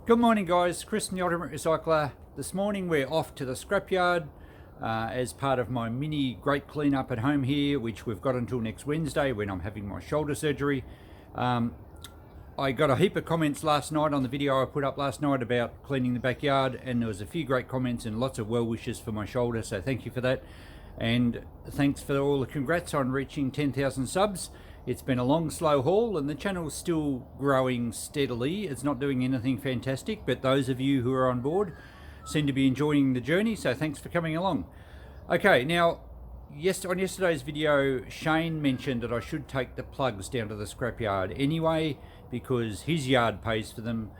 Good morning guys, Chris the Ultimate Recycler. This morning we're off to the scrapyard as part of my mini great cleanup at home here, which we've got until next Wednesday when I'm having my shoulder surgery. I got a heap of comments last night on the video I put up last night about cleaning the backyard, and there was a few great comments and lots of well wishes for my shoulder, so thank you for that. And thanks for all the congrats on reaching 10,000 subs. It's been a long, slow haul, and the channel's still growing steadily. It's not doing anything fantastic, but those of you who are on board seem to be enjoying the journey, so thanks for coming along. Okay, now, on yesterday's video, Shane mentioned that I should take the plugs down to the scrapyard anyway, because his yard pays for them.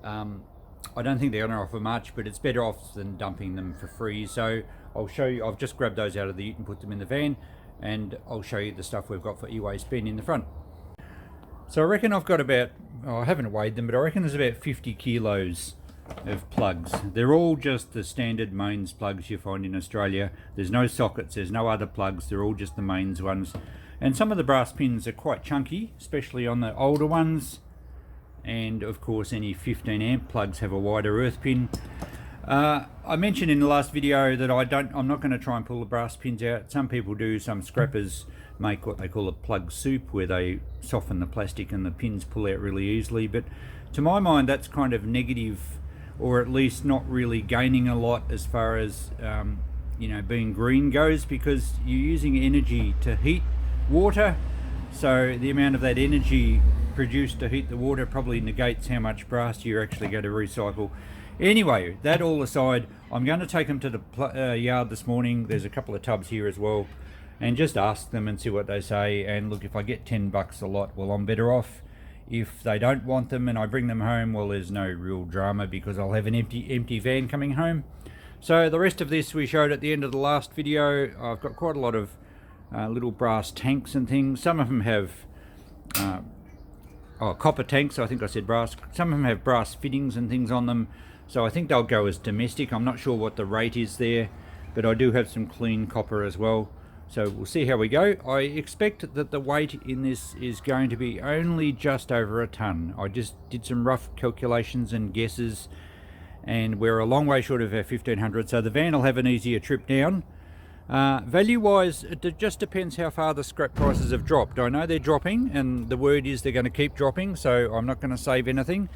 I don't think they're going to offer much, but it's better off than dumping them for free. So I'll show you. I've just grabbed those out of the ute and put them in the van, and I'll show you the stuff we've got for Ewaste Ben in the front. So I reckon I've got about, I haven't weighed them, but I reckon there's about 50 kilos of plugs. They're all just the standard mains plugs you find in Australia. There's no sockets, there's no other plugs, they're all just the mains ones. And some of the brass pins are quite chunky, especially on the older ones. And of course any 15 amp plugs have a wider earth pin. I mentioned in the last video that I'm not going to try and pull the brass pins out. Some people do. Some scrappers make what they call a plug soup, where they soften the plastic and the pins pull out really easily. But to my mind, that's kind of negative, or at least not really gaining a lot as far as being green goes, because you're using energy to heat water. So the amount of that energy produced to heat the water probably negates how much brass you're actually going to recycle. Anyway, that all aside, I'm going to take them to the yard this morning. There's a couple of tubs here as well, and just ask them and see what they say. And look, if I get $10 a lot, well, I'm better off. If they don't want them and I bring them home, well, there's no real drama, because I'll have an empty van coming home. So the rest of this we showed at the end of the last video. I've got quite a lot of little brass tanks and things. Some of them have copper tanks. I think I said brass. Some of them have brass fittings and things on them. So I think they'll go as domestic. I'm not sure what the rate is there, but I do have some clean copper as well. So we'll see how we go. I expect that the weight in this is going to be only just over a ton. I just did some rough calculations and guesses, and we're a long way short of our 1500, so the van will have an easier trip down. Value wise, it just depends how far the scrap prices have dropped. I know they're dropping, and the word is they're going to keep dropping, so I'm not going to save anything.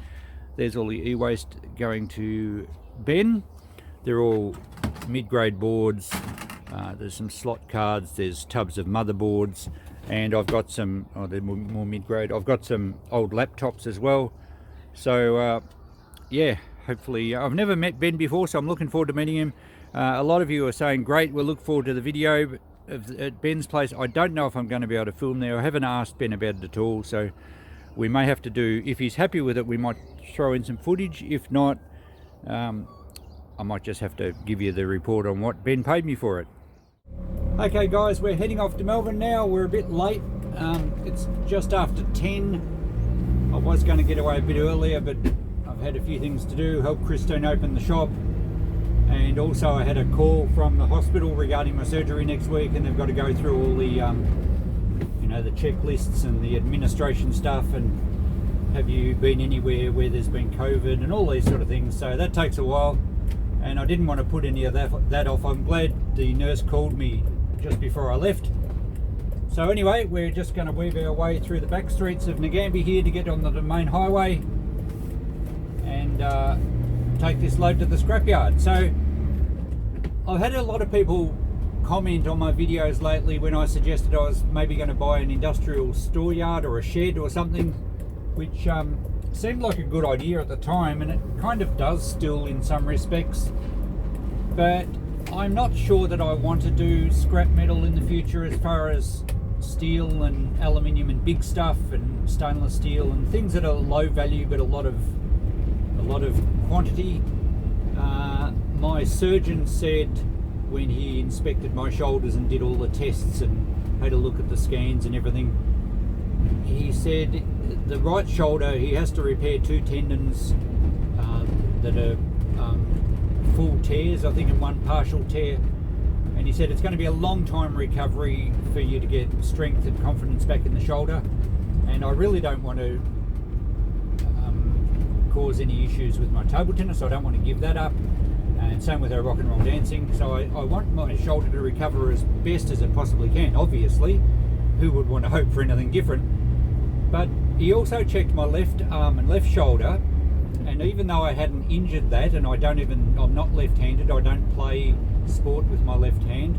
There's all the e-waste going to Ben. They're all mid-grade boards. There's some slot cards, there's tubs of motherboards, and I've got some, they're more mid-grade. I've got some old laptops as well. So yeah, hopefully, I've never met Ben before, so I'm looking forward to meeting him. A lot of you are saying, great, we'll look forward to the video at Ben's place. I don't know if I'm going to be able to film there. I haven't asked Ben about it at all, so we may have to do, if he's happy with it, we might throw in some footage. If not, I might just have to give you the report on what Ben paid me for it. Okay guys, we're heading off to Melbourne now. We're a bit late. It's just after 10. I was going to get away a bit earlier, but I've had a few things to do, help Christine open the shop. And also I had a call from the hospital regarding my surgery next week, and they've got to go through all the the checklists and the administration stuff, and have you been anywhere where there's been COVID and all these sort of things. So that takes a while, and I didn't want to put any of that off. I'm glad the nurse called me just before I left. So anyway, we're just going to weave our way through the back streets of Ngambie here to get on the main highway and take this load to the scrapyard. So I've had a lot of people comment on my videos lately when I suggested I was maybe going to buy an industrial store yard or a shed or something, which seemed like a good idea at the time, and it kind of does still in some respects, but I'm not sure that I want to do scrap metal in the future as far as steel and aluminium and big stuff and stainless steel and things that are low value but a lot of quantity. My surgeon said, when he inspected my shoulders and did all the tests and had a look at the scans and everything, he said the right shoulder, he has to repair 2 tendons that are full tears, I think, and 1 partial tear. And he said it's going to be a long time recovery for you to get strength and confidence back in the shoulder. And I really don't want to cause any issues with my table tennis, so I don't want to give that up. And same with our rock and roll dancing. So I want my shoulder to recover as best as it possibly can. Obviously, who would want to hope for anything different? But he also checked my left arm and left shoulder, and even though I hadn't injured that, and I'm not left-handed, I don't play sport with my left hand,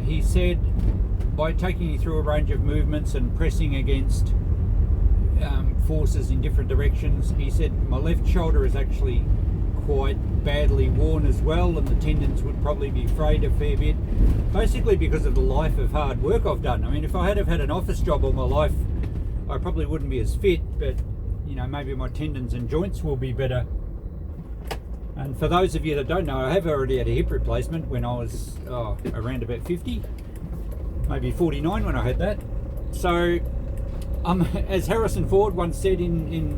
he said by taking you through a range of movements and pressing against forces in different directions, he said my left shoulder is actually quite badly worn as well, and the tendons would probably be frayed a fair bit, basically because of the life of hard work I've done. I mean, if I had have had an office job all my life, I probably wouldn't be as fit, but you know, maybe my tendons and joints will be better. And for those of you that don't know, I have already had a hip replacement when I was around about 50, maybe 49 when I had that. So as Harrison Ford once said in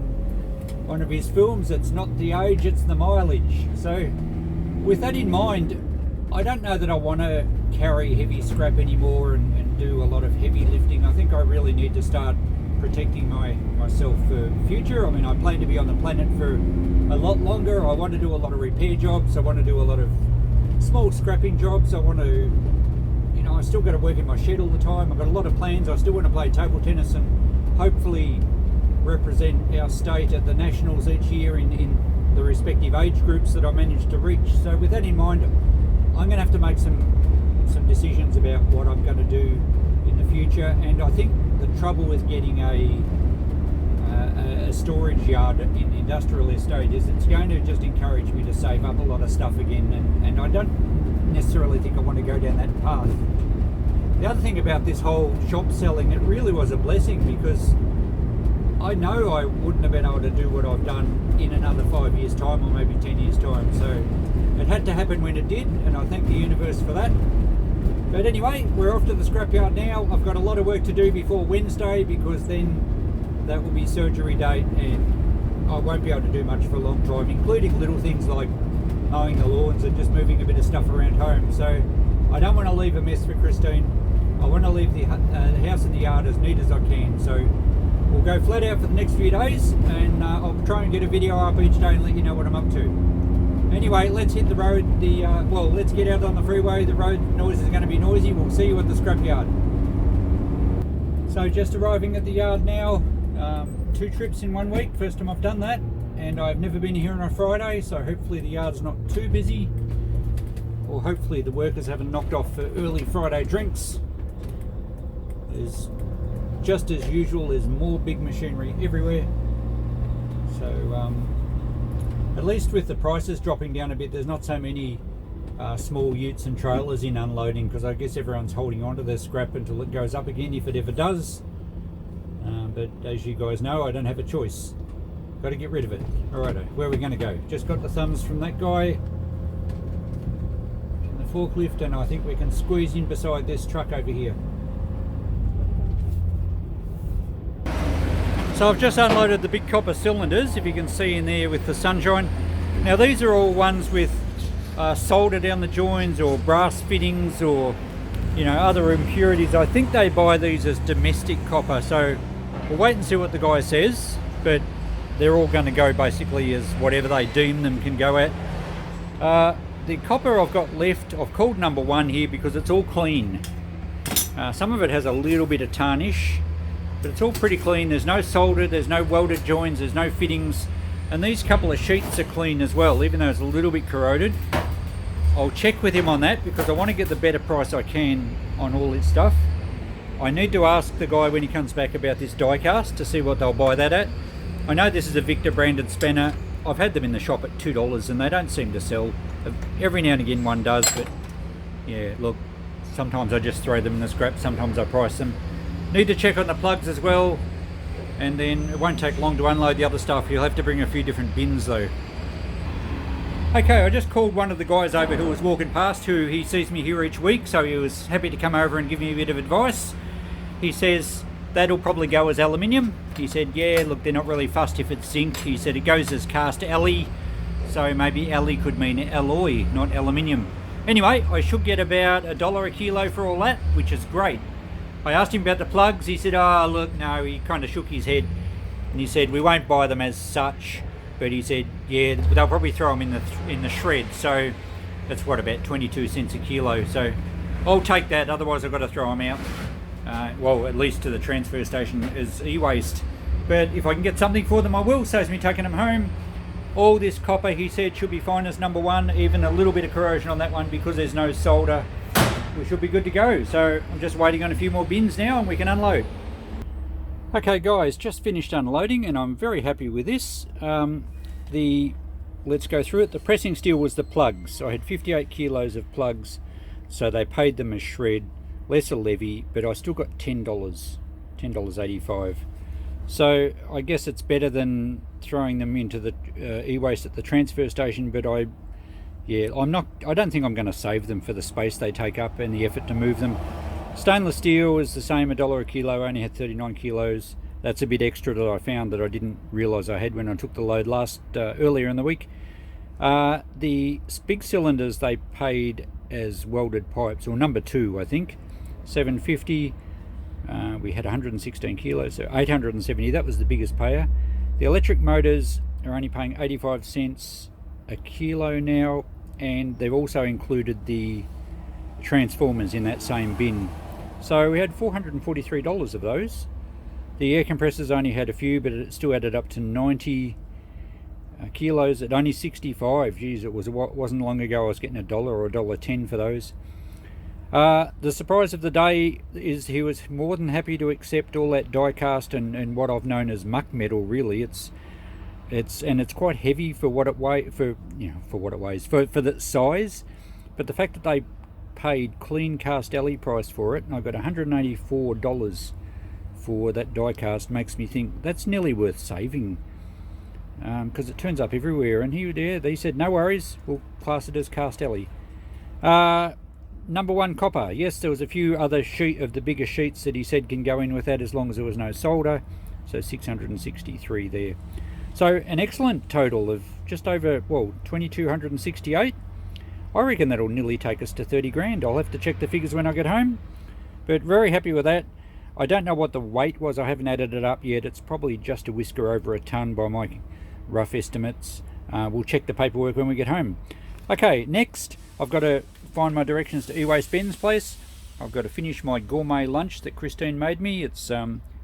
one of his films, it's not the age, it's the mileage. So with that in mind, I don't know that I want to carry heavy scrap anymore and do a lot of heavy lifting. I think I really need to start protecting myself for future. I mean, I plan to be on the planet for a lot longer. I want to do a lot of repair jobs. I want to do a lot of small scrapping jobs. I want to, you know, I still got to work in my shed all the time. I've got a lot of plans. I still want to play table tennis and hopefully represent our state at the nationals each year in the respective age groups that I managed to reach. So with that in mind, I'm going to have to make some decisions about what I'm going to do in the future. And I think the trouble with getting a storage yard in industrial estate is it's going to just encourage me to save up a lot of stuff again, and I don't necessarily think I want to go down that path. The other thing about this whole shop selling, it really was a blessing, because I know I wouldn't have been able to do what I've done in another 5 years time, or maybe 10 years time. So it had to happen when it did, and I thank the universe for that. But anyway, we're off to the scrapyard now. I've got a lot of work to do before Wednesday, because then that will be surgery date, and I won't be able to do much for a long time, including little things like mowing the lawns and just moving a bit of stuff around home. So I don't want to leave a mess for Christine. I want to leave the house and the yard as neat as I can. So we'll go flat out for the next few days, and I'll try and get a video up each day and let you know what I'm up to. Anyway, let's hit the road. Let's get out on the freeway. The road noise is going to be noisy. We'll see you at the scrapyard. So just arriving at the yard now. 2 trips in 1 week. First time I've done that, and I've never been here on a Friday, so hopefully the yard's not too busy, or hopefully the workers haven't knocked off for early Friday drinks. There's, just as usual, there's more big machinery everywhere. So at least with the prices dropping down a bit, there's not so many small utes and trailers in unloading, because I guess everyone's holding on to their scrap until it goes up again, if it ever does. But as you guys know, I don't have a choice. Got to get rid of it. Alrighto, where are we going to go? Just got the thumbs from that guy in the forklift, and I think we can squeeze in beside this truck over here. So I've just unloaded the big copper cylinders, if you can see in there with the sunshine. Now these are all ones with solder down the joins, or brass fittings, or you know, other impurities. I think they buy these as domestic copper, so we'll wait and see what the guy says, but they're all going to go basically as whatever they deem them can go at. The copper I've got left, I've called number 1 here because it's all clean. Some of it has a little bit of tarnish, but it's all pretty clean. There's no solder, there's no welded joins, there's no fittings, and these couple of sheets are clean as well, even though it's a little bit corroded. I'll check with him on that, because I want to get the better price I can on all this stuff. I need to ask the guy when he comes back about this die cast to see what they'll buy that at. I know this is a Victor branded spanner. I've had them in the shop at $2 and they don't seem to sell. Every now and again one does, but yeah, look, sometimes I just throw them in the scrap, sometimes I price them. Need to check on the plugs as well, and then it won't take long to unload the other stuff. You'll have to bring a few different bins though. Okay, I just called one of the guys over who was walking past, who he sees me here each week, so he was happy to come over and give me a bit of advice. He says that'll probably go as aluminium. He said, yeah, look, they're not really fussed if it's zinc. He said it goes as cast alloy, so maybe alloy could mean alloy, not aluminium. Anyway, I should get about $1 a kilo for all that, which is great. I asked him about the plugs. He said, oh, look, no, he kind of shook his head. And he said, we won't buy them as such. but he said, yeah, they'll probably throw them in the shred. So that's what, about 22 cents a kilo. So I'll take that. Otherwise, I've got to throw them out. Well, at least to the transfer station as e-waste. But if I can get something for them, I will. Saves me taking them home. All this copper, he said, should be fine as number one. Even a little bit of corrosion on that one because there's no solder. We should be good to go. So I'm just waiting on a few more bins now and we can unload. Okay guys, just finished unloading and I'm very happy with this. Let's go through it. The pressing steel was the plugs. So I had 58 kilos of plugs. So they paid them as shred, less a levy, but I still got $10, $10.85. So I guess it's better than throwing them into the e-waste at the transfer station, but I don't think I'm going to save them for the space they take up and the effort to move them. Stainless steel is the same, $1 a kilo, only had 39 kilos. That's a bit extra that I found that I didn't realise I had when I took the load earlier in the week. The big cylinders they paid as welded pipes, or number 2 I think, $7.50. We had 116 kilos, so 870, that was the biggest payer. The electric motors are only paying 85 cents a kilo now, and they've also included the transformers in that same bin. So we had $443 of those. The air compressors only had a few, but it still added up to 90 kilos at only 65. Geez, it wasn't long ago I was getting $1 or $1.10 for those. The surprise of the day is he was more than happy to accept all that die cast and what I've known as muck metal. Really, it's quite heavy for what it weighs, for the size. But the fact that they paid clean cast alley price for it, and I got $184 for that die cast, makes me think that's nearly worth saving, because it turns up everywhere. And he said no worries, we'll class it as cast alley. Number 1 copper, yes, there was a few other of the bigger sheets that he said can go in with that as long as there was no solder, so 663 there. So an excellent total of just over, well, 2268. I reckon that'll nearly take us to 30 grand. I'll have to check the figures when I get home, but very happy with that. I don't know what the weight was, I haven't added it up yet. It's probably just a whisker over a ton by my rough estimates. We'll check the paperwork when we get home. Okay, next I've got to find my directions to Ewaste Ben's place. I've got to finish my gourmet lunch that Christine made me. It's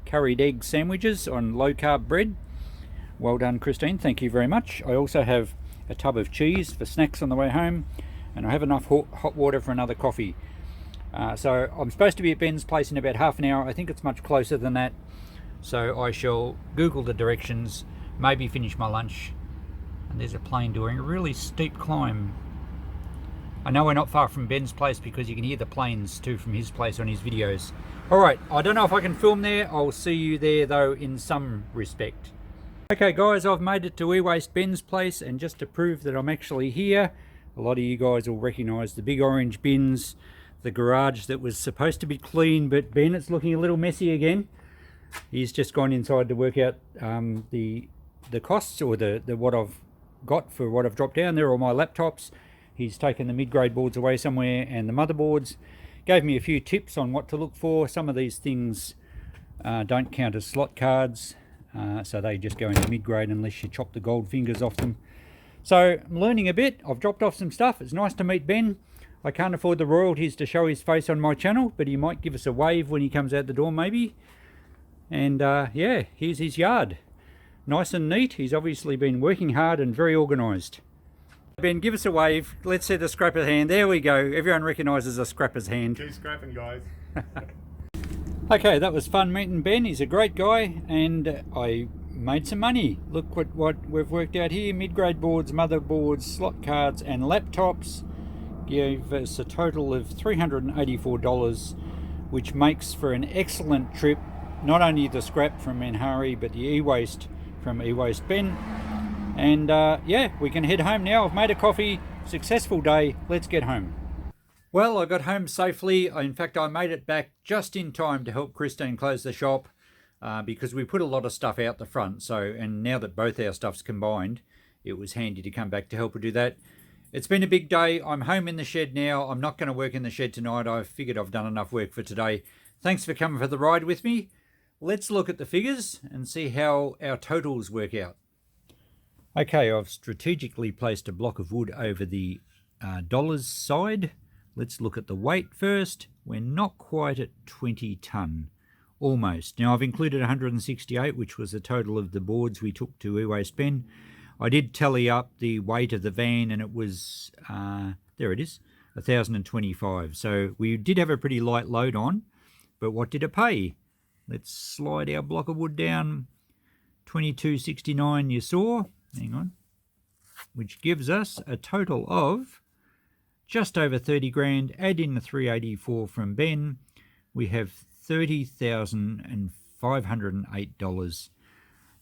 curried egg sandwiches on low carb bread. Well done, Christine, thank you very much. I also have a tub of cheese for snacks on the way home, and I have enough hot water for another coffee. So I'm supposed to be at Ben's place in about half an hour. I think it's much closer than that, so I shall Google the directions, maybe finish my lunch. And there's a plane doing a really steep climb. I know we're not far from Ben's place because you can hear the planes too from his place on his videos. Alright, I don't know if I can film there. I'll see you there though in some respect. Okay guys, I've made it to Ewaste Ben's place, and just to prove that I'm actually here, a lot of you guys will recognise the big orange bins, the garage that was supposed to be clean, but Ben, it's looking a little messy again. He's just gone inside to work out the costs, or the what I've got for what I've dropped down. They're all my laptops. He's taken the mid-grade boards away somewhere and the motherboards. Gave me a few tips on what to look for. Some of these things don't count as slot cards, so they just go into mid-grade unless you chop the gold fingers off them. So I'm learning a bit. I've dropped off some stuff. It's nice to meet Ben. I can't afford the royalties to show his face on my channel, but he might give us a wave when he comes out the door maybe. And yeah, here's his yard. Nice and neat. He's obviously been working hard and very organised. Ben, give us a wave. Let's see the scrapper's hand. There we go. Everyone recognises a scrapper's hand. Keep scrapping, guys. Okay, that was fun meeting Ben. He's a great guy, and I made some money. Look what we've worked out here. Mid-grade boards, motherboards, slot cards and laptops gave us a total of $384, which makes for an excellent trip. Not only the scrap from Manhari, but the e-waste from Ewaste Ben. And yeah, we can head home now. I've made a coffee. Successful day. Let's get home. Well, I got home safely. In fact, I made it back just in time to help Christine close the shop, because we put a lot of stuff out the front. So, and now that both our stuff's combined, it was handy to come back to help her do that. It's been a big day. I'm home in the shed now. I'm not going to work in the shed tonight. I figured I've done enough work for today. Thanks for coming for the ride with me. Let's look at the figures and see how our totals work out. Okay, I've strategically placed a block of wood over the dollars side. Let's look at the weight first. We're not quite at 20 tonne, almost. Now I've included 168, which was the total of the boards we took to Ewaste Ben. I did tally up the weight of the van and it was, there it is, 1,025. So we did have a pretty light load on, but what did it pay? Let's slide our block of wood down. 22.69 you saw, hang on, which gives us a total of just over 30 grand. Add in the 384 from Ben, we have $30,508.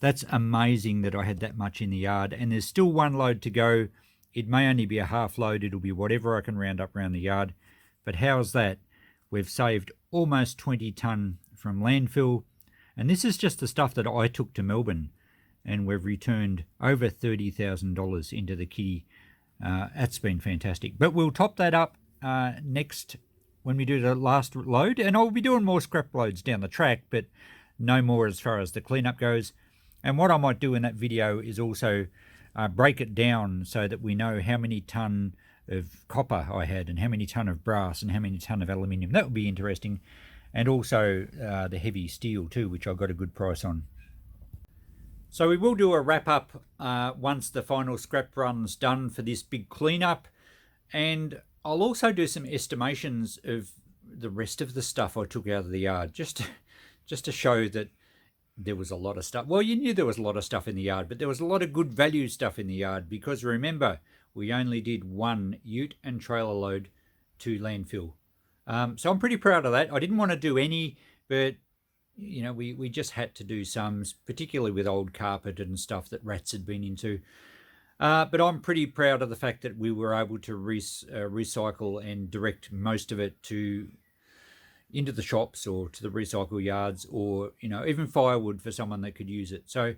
That's amazing that I had that much in the yard, and there's still one load to go. It may only be a half load, it'll be whatever I can round up around the yard, but how's that? We've saved almost 20 tonne from landfill, and this is just the stuff that I took to Melbourne, and we've returned over $30,000 into the kitty. That's been fantastic. But we'll top that up next when we do the last load, and I'll be doing more scrap loads down the track, but no more as far as the cleanup goes. And what I might do in that video is also break it down so that we know how many tonne of copper I had and how many tonne of brass and how many tonne of aluminium. That would be interesting. And also the heavy steel too, which I got a good price on. So we will do a wrap up once the final scrap run's done for this big cleanup, and I'll also do some estimations of the rest of the stuff I took out of the yard, just to show that there was a lot of stuff. Well, you knew there was a lot of stuff in the yard, but there was a lot of good value stuff in the yard, because remember, we only did one ute and trailer load to landfill. So I'm pretty proud of that. I didn't want to do any, but you know, we just had to do some, particularly with old carpet and stuff that rats had been into. But I'm pretty proud of the fact that we were able to recycle and direct most of it into the shops or to the recycle yards, or, you know, even firewood for someone that could use it. So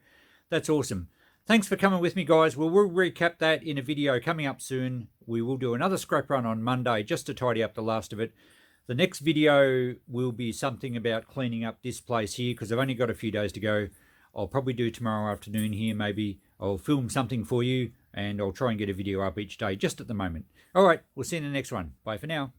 that's awesome. Thanks for coming with me, guys. We'll recap that in a video coming up soon. We will do another scrap run on Monday just to tidy up the last of it. The next video will be something about cleaning up this place here, because I've only got a few days to go. I'll probably do tomorrow afternoon here, maybe. I'll film something for you, and I'll try and get a video up each day just at the moment. All right, we'll see you in the next one. Bye for now.